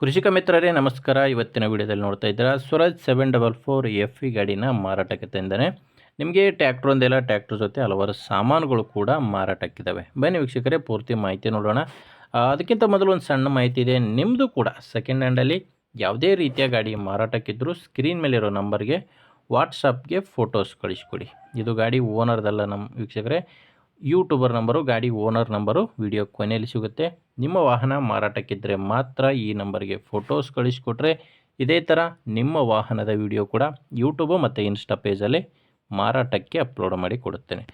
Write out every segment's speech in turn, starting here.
ಕೃಷಿಕ ಮಿತ್ರರೇ ನಮಸ್ಕಾರ. ಇವತ್ತಿನ ವಿಡಿಯೋದಲ್ಲಿ ನೋಡ್ತಾ ಇದ್ದೀರಾ ಸ್ವರಾಜ್ 744 FE ಗಾಡಿನ ಮಾರಾಟಕ್ಕೆ ತಂದರೆ ನಿಮಗೆ ಟ್ಯಾಕ್ಟ್ರ್ ಒಂದೆಲ್ಲ ಟ್ಯಾಕ್ಟ್ರ್ ಜೊತೆ ಹಲವಾರು ಸಾಮಾನುಗಳು ಕೂಡ ಮಾರಾಟಕ್ಕಿದ್ದಾವೆ. ಬನ್ನಿ ವೀಕ್ಷಕರೇ ಪೂರ್ತಿ ಮಾಹಿತಿ ನೋಡೋಣ. ಅದಕ್ಕಿಂತ ಮೊದಲು ಒಂದು ಸಣ್ಣ ಮಾಹಿತಿ ಇದೆ. ನಿಮ್ಮದು ಕೂಡ ಸೆಕೆಂಡ್ ಹ್ಯಾಂಡಲ್ಲಿ ಯಾವುದೇ ರೀತಿಯ ಗಾಡಿ ಮಾರಾಟಕ್ಕಿದ್ದರೂ ಸ್ಕ್ರೀನ್ ಮೇಲಿರೋ ನಂಬರ್ಗೆ ವಾಟ್ಸಪ್ಗೆ ಫೋಟೋಸ್ ಕಳಿಸ್ಕೊಡಿ. ಇದು ಗಾಡಿ ಓನರ್ದಲ್ಲ ನಮ್ಮ ವೀಕ್ಷಕರೇ, ಯೂಟ್ಯೂಬರ್ ನಂಬರು, ಗಾಡಿ ಓನರ್ ನಂಬರು ವಿಡಿಯೋ ಕೊನೆಯಲ್ಲಿ ಸಿಗುತ್ತೆ. ನಿಮ್ಮ ವಾಹನ ಮಾರಾಟಕ್ಕಿದ್ದರೆ ಮಾತ್ರ ಈ ನಂಬರ್ಗೆ ಫೋಟೋಸ್ ಕಳಿಸ್ಕೊಟ್ರೆ ಇದೇ ಥರ ನಿಮ್ಮ ವಾಹನದ ವಿಡಿಯೋ ಕೂಡ ಯೂಟ್ಯೂಬು ಮತ್ತು ಇನ್ಸ್ಟಾ ಪೇಜಲ್ಲಿ ಮಾರಾಟಕ್ಕೆ ಅಪ್ಲೋಡ್ ಮಾಡಿ ಕೊಡುತ್ತೇನೆ.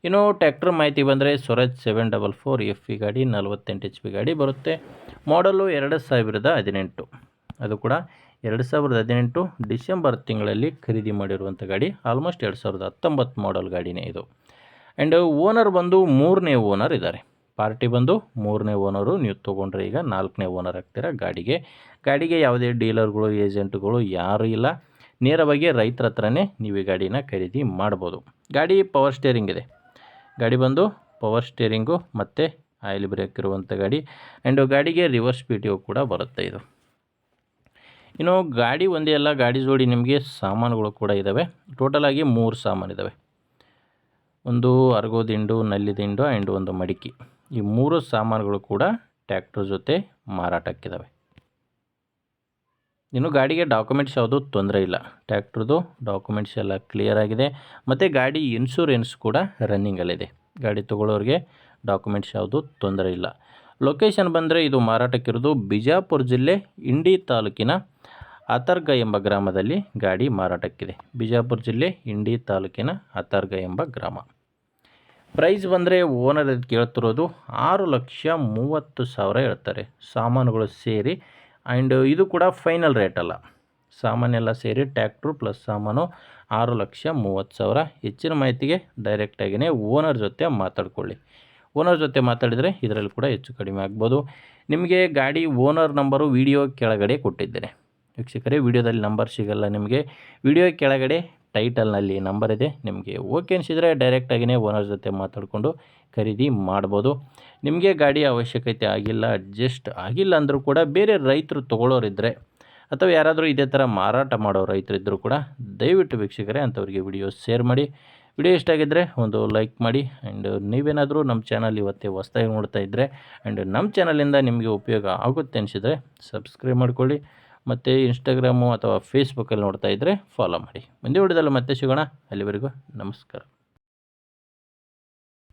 ಇನ್ನು ಟ್ಯಾಕ್ಟ್ರ್ ಮಾಹಿತಿ ಬಂದರೆ ಸ್ವರಾಜ್ 744 FE ಗಾಡಿ 48 HP ಗಾಡಿ ಬರುತ್ತೆ. ಮಾಡಲು 2018, ಅದು ಕೂಡ 2018 ಡಿಸೆಂಬರ್ ತಿಂಗಳಲ್ಲಿ ಖರೀದಿ ಮಾಡಿರುವಂಥ ಗಾಡಿ. ಆಲ್ಮೋಸ್ಟ್ 2019 ಮಾಡಲ್ ಗಾಡಿನೇ ಇದು. ಆ್ಯಂಡ್ ಓನರ್ ಬಂದು 3ನೇ ಓನರ್ ಇದ್ದಾರೆ. ಪಾರ್ಟಿ ಬಂದು 3ನೇ ಓನರು. ನೀವು ತೊಗೊಂಡ್ರೆ ಈಗ 4ನೇ ಓನರ್ ಆಗ್ತೀರಾ ಗಾಡಿಗೆ ಯಾವುದೇ ಡೀಲರ್ಗಳು ಏಜೆಂಟ್ಗಳು ಯಾರೂ ಇಲ್ಲ. ನೇರವಾಗಿ ರೈತರ ಹತ್ರನೇ ನೀವು ಈ ಗಾಡಿನ ಖರೀದಿ ಮಾಡ್ಬೋದು. ಗಾಡಿ ಪವರ್ ಸ್ಟೇರಿಂಗ್ ಇದೆ. ಗಾಡಿ ಬಂದು ಪವರ್ ಸ್ಟೇರಿಂಗು ಮತ್ತು ಆಯಿಲ್ ಬ್ರೇಕ್ ಇರುವಂಥ ಗಾಡಿ. ಆ್ಯಂಡ್ ಗಾಡಿಗೆ ರಿವರ್ಸ್ PTO ಕೂಡ ಬರುತ್ತೆ ಇದು. ಇನ್ನು ಗಾಡಿ ಒಂದೇ ಅಲ್ಲ, ಗಾಡಿ ಜೋಡಿ ನಿಮಗೆ ಸಾಮಾನುಗಳು ಕೂಡ ಇದ್ದಾವೆ. ಟೋಟಲಾಗಿ 3 ಸಾಮಾನು ಇದ್ದಾವೆ. ಒಂದು ಅರ್ಗೋ ದಿಂಡು, ನಲ್ಲಿ ದಿಂಡು ಆ್ಯಂಡ್ ಒಂದು ಮಡಿಕೆ. ಈ 3 ಸಾಮಾನುಗಳು ಕೂಡ ಟ್ಯಾಕ್ಟ್ರ್ ಜೊತೆ ಮಾರಾಟಕ್ಕಿದ್ದಾವೆ. ಇನ್ನು ಗಾಡಿಗೆ ಡಾಕ್ಯುಮೆಂಟ್ಸ್ ಯಾವುದೂ ತೊಂದರೆ ಇಲ್ಲ. ಟ್ಯಾಕ್ಟ್ರದ್ದು ಡಾಕ್ಯುಮೆಂಟ್ಸ್ ಎಲ್ಲ ಕ್ಲಿಯರ್ ಆಗಿದೆ. ಮತ್ತು ಗಾಡಿ ಇನ್ಶೂರೆನ್ಸ್ ಕೂಡ ರನ್ನಿಂಗಲ್ಲಿದೆ. ಗಾಡಿ ತೊಗೊಳ್ಳೋರಿಗೆ ಡಾಕ್ಯುಮೆಂಟ್ಸ್ ಯಾವುದೂ ತೊಂದರೆ ಇಲ್ಲ. ಲೊಕೇಶನ್ ಬಂದರೆ ಇದು ಮಾರಾಟಕ್ಕಿರೋದು ಬಿಜಾಪುರ ಜಿಲ್ಲೆ ಇಂಡಿ ತಾಲೂಕಿನ ಅತರ್ಗ ಎಂಬ ಗ್ರಾಮದಲ್ಲಿ ಗಾಡಿ ಮಾರಾಟಕ್ಕಿದೆ. ಬಿಜಾಪುರ ಜಿಲ್ಲೆ ಇಂಡಿ ತಾಲೂಕಿನ ಅತರ್ಗ ಎಂಬ ಗ್ರಾಮ. ಪ್ರೈಸ್ ಬಂದರೆ ಓನರ್ ಕೇಳ್ತಿರೋದು 6,30,000 ಹೇಳ್ತಾರೆ, ಸಾಮಾನುಗಳು ಸೇರಿ. ಆ್ಯಂಡ್ ಇದು ಕೂಡ ಫೈನಲ್ ರೇಟ್ ಅಲ್ಲ, ಸಾಮಾನೆಲ್ಲ ಸೇರಿ ಟ್ಯಾಕ್ಟ್ರು ಪ್ಲಸ್ ಸಾಮಾನು 6,30,000. ಹೆಚ್ಚಿನ ಮಾಹಿತಿಗೆ ಡೈರೆಕ್ಟಾಗಿಯೇ ಓನರ್ ಜೊತೆ ಮಾತಾಡ್ಕೊಳ್ಳಿ. ಓನರ್ ಜೊತೆ ಮಾತಾಡಿದರೆ ಇದರಲ್ಲಿ ಕೂಡ ಹೆಚ್ಚು ಕಡಿಮೆ ಆಗ್ಬೋದು. ನಿಮಗೆ ಗಾಡಿ ಓನರ್ ನಂಬರು ವಿಡಿಯೋ ಕೆಳಗಡೆ ಕೊಟ್ಟಿದ್ದೇನೆ ವೀಕ್ಷಕರೇ. ವಿಡಿಯೋದಲ್ಲಿ ನಂಬರ್ ಸಿಗಲ್ಲ ನಿಮಗೆ, ವಿಡಿಯೋ ಕೆಳಗಡೆ ಟೈಟಲ್ನಲ್ಲಿ ನಂಬರ್ ಇದೆ. ನಿಮಗೆ ಓಕೆ ಅನಿಸಿದರೆ ಡೈರೆಕ್ಟಾಗಿಯೇ ಓನರ್ ಜೊತೆ ಮಾತಾಡಿಕೊಂಡು ಖರೀದಿ ಮಾಡ್ಬೋದು. ನಿಮಗೆ ಗಾಡಿ ಅವಶ್ಯಕತೆ ಅಡ್ಜಸ್ಟ್ ಆಗಿಲ್ಲ ಅಂದರೂ ಕೂಡ ಬೇರೆ ರೈತರು ತೊಗೊಳ್ಳೋರಿದ್ದರೆ ಅಥವಾ ಯಾರಾದರೂ ಇದೇ ಥರ ಮಾರಾಟ ಮಾಡೋ ರೈತರಿದ್ದರೂ ಕೂಡ ದಯವಿಟ್ಟು ವೀಕ್ಷಕರೇ ಅಂಥವ್ರಿಗೆ ವಿಡಿಯೋ ಶೇರ್ ಮಾಡಿ. ವಿಡಿಯೋ ಇಷ್ಟ ಆಗಿದ್ದರೆ ಒಂದು ಲೈಕ್ ಮಾಡಿ. ಆ್ಯಂಡ್ ನೀವೇನಾದರೂ ನಮ್ಮ ಚಾನಲ್ ಇವತ್ತೇ ಹೊಸ್ದಾಗಿ ನೋಡ್ತಾ ಇದ್ದರೆ ಆ್ಯಂಡ್ ನಮ್ಮ ಚಾನಲಿಂದ ನಿಮಗೆ ಉಪಯೋಗ ಆಗುತ್ತೆ ಅನಿಸಿದರೆ ಸಬ್ಸ್ಕ್ರೈಬ್ ಮಾಡ್ಕೊಳ್ಳಿ. ಮತ್ತು ಇನ್ಸ್ಟಾಗ್ರಾಮು ಅಥವಾ ಫೇಸ್ಬುಕ್ಕಲ್ಲಿ ನೋಡ್ತಾ ಇದ್ದರೆ ಫಾಲೋ ಮಾಡಿ. ಮುಂದೆ ವಿಡಿಯೋದಲ್ಲಿ ಮತ್ತೆ ಸಿಗೋಣ. ಅಲ್ಲಿವರೆಗೂ ನಮಸ್ಕಾರ.